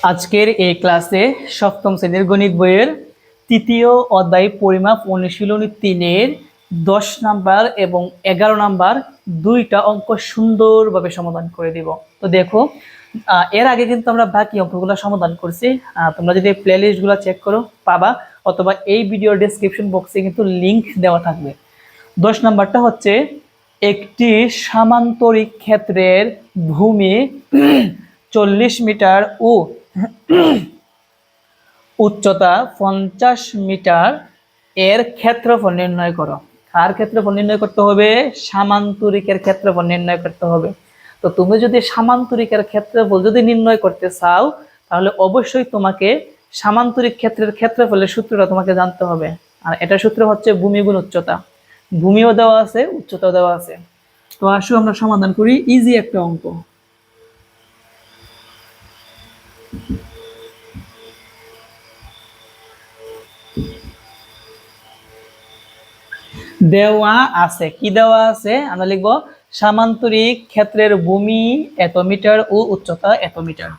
আজকের এই ক্লাসে সপ্তম শ্রেণীর গণিত বইয়ের তৃতীয় অধ্যায় পরিমাপ অনুশীলনী 3-এর 10 নাম্বার এবং 11 নাম্বার দুইটা অঙ্ক সুন্দরভাবে সমাধান করে দিব। তো দেখো, এর আগে কিন্তু আমরা বাকি অঙ্কগুলো সমাধান করছি। তোমরা যদি প্লেলিস্টগুলো চেক করো পাবা, অথবা এই ভিডিওর ডেসক্রিপশন বক্সে কিন্তু লিংক দেওয়া থাকবে। 10 নাম্বারটা হচ্ছে একটি সামান্তরিক ক্ষেত্রের ভূমি 40 মিটার ও উচ্চতা 50 মিটার এর ক্ষেত্রফল নির্ণয় করো। কার ক্ষেত্রফল নির্ণয় করতে হবে? সামান্তরিকের ক্ষেত্রফল নির্ণয় করতে হবে। তো তুমি যদি সামান্তরিকের ক্ষেত্রফল যদি নির্ণয় করতে চাও, তাহলে অবশ্যই তোমাকে সামান্তরিক ক্ষেত্রের ক্ষেত্রফলের সূত্রটা তোমাকে জানতে হবে। আর এটা সূত্র হচ্ছে ভূমি গুণ উচ্চতা। ভূমিও দেওয়া আছে, উচ্চতাও দেওয়া আছে। তো আসো আমরা সমাধান করি। ইজি একটা অঙ্ক। দেওয়া আছে, কি দেওয়া আছে? আমরা লিখবো সামান্তরিক ক্ষেত্রের ভূমি এত মিটার ও উচ্চতা এত মিটার।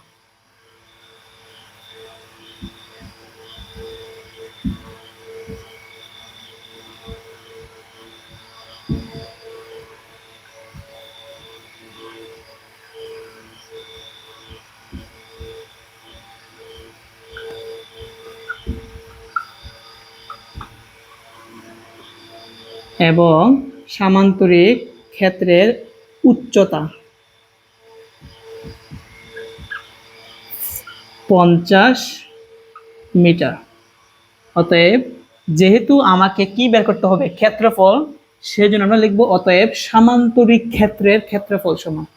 এবং সামান্তরিক ক্ষেত্রের উচ্চতা 50 মিটার। অতএব যেহেতু আমাকে কি বের করতে হবে? ক্ষেত্রফল। সেজন্য আমরা লিখবো অতএব সামান্তরিক ক্ষেত্রের ক্ষেত্রফল সমান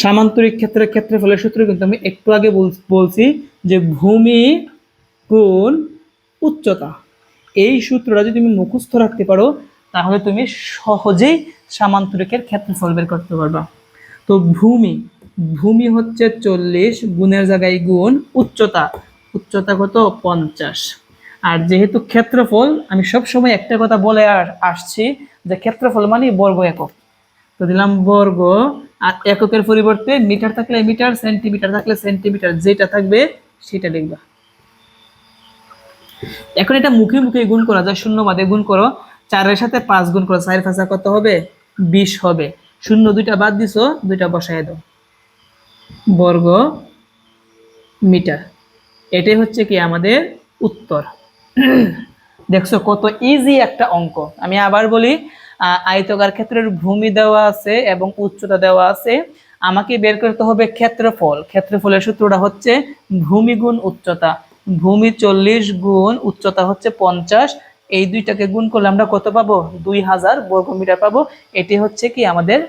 সামান্তরিক ক্ষেত্রের ক্ষেত্রফলের সূত্র কিন্তু আমি একটু আগে বলছি যে ভূমি গুণ উচ্চতা। এই সূত্রটা যদি তুমি মুখস্থ রাখতে পারো, তাহলে তুমি সহজেই সামান্তরিকের ক্ষেত্রফল বের করতে পারবা। তো ভূমি হচ্ছে 40, গুণের জায়গায় গুণ, উচ্চতা কত? 50। আর যেহেতু ক্ষেত্রফল, আমি সবসময় একটা কথা বলে আসছি যে ক্ষেত্রফল মানে বর্গ একক। তো দিলাম বর্গ, আর এককের পরিবর্তে মিটার থাকলে মিটার, সেন্টিমিটার থাকলে সেন্টিমিটার, যেটা থাকবে সেটা লিখবা। এখন এটা মুখে মুখে গুণ করা যায়, শূন্য বাদে গুণ করো। 4-এর সাথে 5 গুণ করো, 4 5 কত হবে? 20 হবে। শূন্য দুইটা বাদ দিছো, দুইটা বসায় দাও, বর্গ মিটার। এটাই হচ্ছে কি আমাদের উত্তর। দেখছো কত ইজি একটা অঙ্ক। আমি আবার বলি, আয়তকার ক্ষেত্রের ভূমি দেওয়া আছে এবং উচ্চতা দেওয়া আছে। আমাকে বের করতে হবে ক্ষেত্রফল। ক্ষেত্রফলের সূত্রটা হচ্ছে ভূমি গুণ উচ্চতা। ভূমি 40 গুণ উচ্চতা হচ্ছে 50। এই দুইটাকে গুণ করলে আমরা কত পাবো? 2000 বর্গমিটার পাবো। এটি হচ্ছে কি আমাদের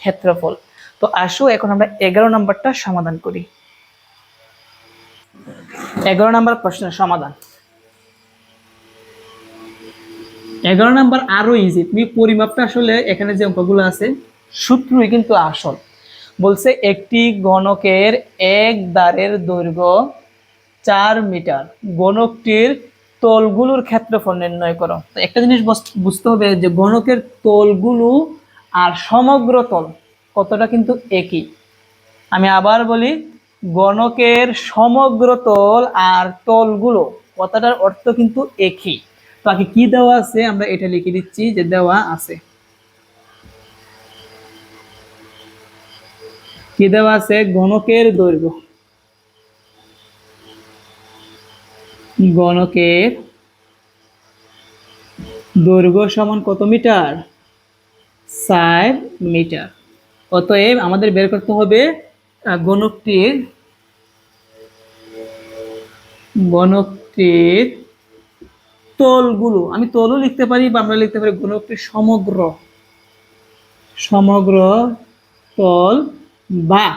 ক্ষেত্রফল। তো আসো এখন আমরা 11 নম্বরটা সমাধান করি। 11 নম্বর প্রশ্নের সমাধান। 11 নাম্বার আরো ইজি। তুমি পরিমাপটা আসলে এখানে যে অঙ্কগুলো আছে সূত্রই কিন্তু আসল। বলছে একটি গণকের এক দাঁড়ের দৈর্ঘ্য 4 মিটার, গণকটির তলগুলোর ক্ষেত্রফল নির্ণয় করো। তো একটা জিনিস বুঝতে হবে যে গণকের তলগুলো আর সমগ্র তল কতটা কিন্তু একই। আমি আবার বলি, গণকের সমগ্র তল আর তলগুলো কথাটার অর্থ কিন্তু একই। বাকি কি দেওয়া আছে আমরা এটা লিখে দিচ্ছি যে দেওয়া আছে। কি দেওয়া আছে? গণকের দৈর্ঘ্য। গণকের দৈর্ঘ্য সমান কত মিটার? 4 মিটার। অতএব আমাদের বের করতে হবে গণকটির তলগুলো। আমি তলও লিখতে পারি বা আমরা লিখতে পারি গণকটির সমগ্র তল বা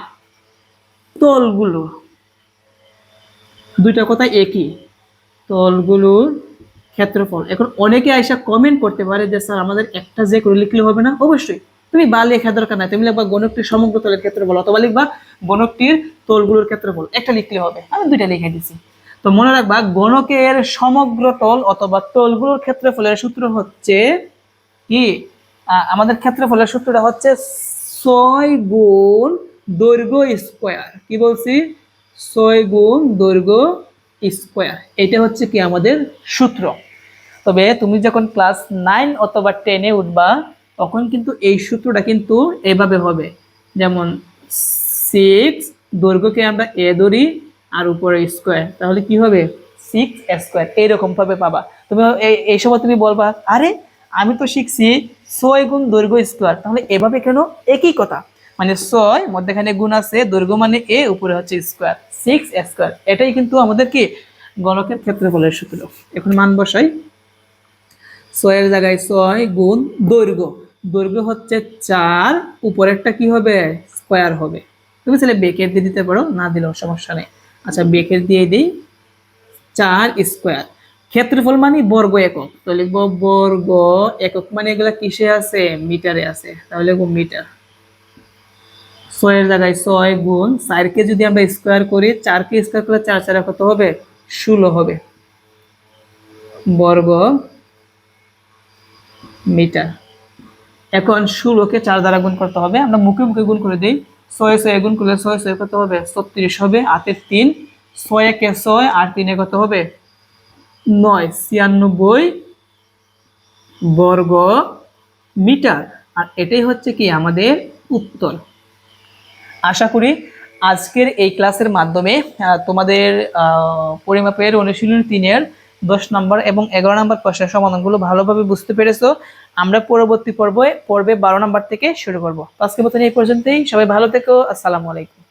তলগুলো, দুইটা কথা একই। তলগুলোর ক্ষেত্রফল। এখন অনেকে আইসা কমেন্ট করতে পারে যে স্যার আমাদের একটা যে করে লিখলে হবে না। অবশ্যই তুমি বা লেখা দরকার নাই, তুমি লিখবা গণকটির সমগ্র তলের ক্ষেত্রফল, অথবা লিখবা গণকটির তলগুলোর ক্ষেত্রফল। একটা লিখলে হবে। আমি দুইটা লিখে দিছি। তো মনে রাখবা গণকের সমগ্র তল অথবা তলগুলোর ক্ষেত্রফলের সূত্র হচ্ছে কি, আমাদের ক্ষেত্রফলের সূত্রটা হচ্ছে 6 গুণ দৈর্ঘ্য স্কয়ার। কি বলছি? 6 গুণ দৈর্ঘ্য স্কয়ার, এটা হচ্ছে কি আমাদের সূত্র। তবে তুমি যখন ক্লাস 9 অথবা 10-এ উঠবা তখন কিন্তু এই সূত্রটা কিন্তু এভাবে হবে, যেমন 6 দৈর্ঘ্যকে আমরা এ ধরি আর উপরে স্কয়ার, তাহলে কি হবে 6 স্কয়ার, এইরকম ভাবে পাবা তুমি। এই সময় তুমি বলবা আরে আমি তো শিখছি 6 গুণ দৈর্ঘ্য স্কয়ার, তাহলে এভাবে কেন? একই কথা, মানে 6 মধ্যখানে গুণ আছে, দৈর্ঘ্য মানে এ, উপরে হচ্ছে স্কয়ার, 6 স্কয়ার, এটাই কিন্তু আমাদের কি গণকের ক্ষেত্রফলের সূত্র। এখন মান বসাই। 6 এর জায়গায় 6 গুণ দৈর্ঘ্য, দৈর্ঘ্য হচ্ছে 4, উপরেরটা কি হবে স্কয়ার হবে। তুমি চাইলে ব্রেকেট দিয়ে দিতে পারো, না দিলেও সমস্যা নেই। আচ্ছা ব্রেকেট দিয়ে দিই, 4 স্কয়ার। ক্ষেত্রফল মানে বর্গ একক, তো লিখবো বর্গ একক, মানে এগুলা কিসে আছে? মিটারে আছে, তাহলে লিখবো মিটার। 6 এর জায়গায় 6 গুণ 4 কে যদি আমরা স্কয়ার করি, 4 কে স্কয়ার করলে 4 4 কত হবে? 16 হবে বর্গ মিটার। এখন 16 কে 4 দ্বারা গুণ করতে হবে, আমরা মুখে মুখে গুণ করে দিই। 6 6 গুণ করলে 6 6 কত হবে? 36 হবে, 8 এর 3, 6 একে 6 আর 3 এ কত হবে? 9, 96 বর্গ মিটার। আর এটাই হচ্ছে কি আমাদের উত্তর। আশা করি আজকের এই ক্লাসের মাধ্যমে তোমাদের পরিমাপের অনুশীলনী 3-এর 10 নম্বর এবং 11 নম্বর প্রশ্নের সমাধানগুলো ভালোভাবে বুঝতে পেরেছো। আমরা পরবর্তী পর্বে 12 নম্বর থেকে শুরু করব। আজকের মতন এই পর্যন্তই, সবাই ভালো থেকো, আসসালামু আলাইকুম।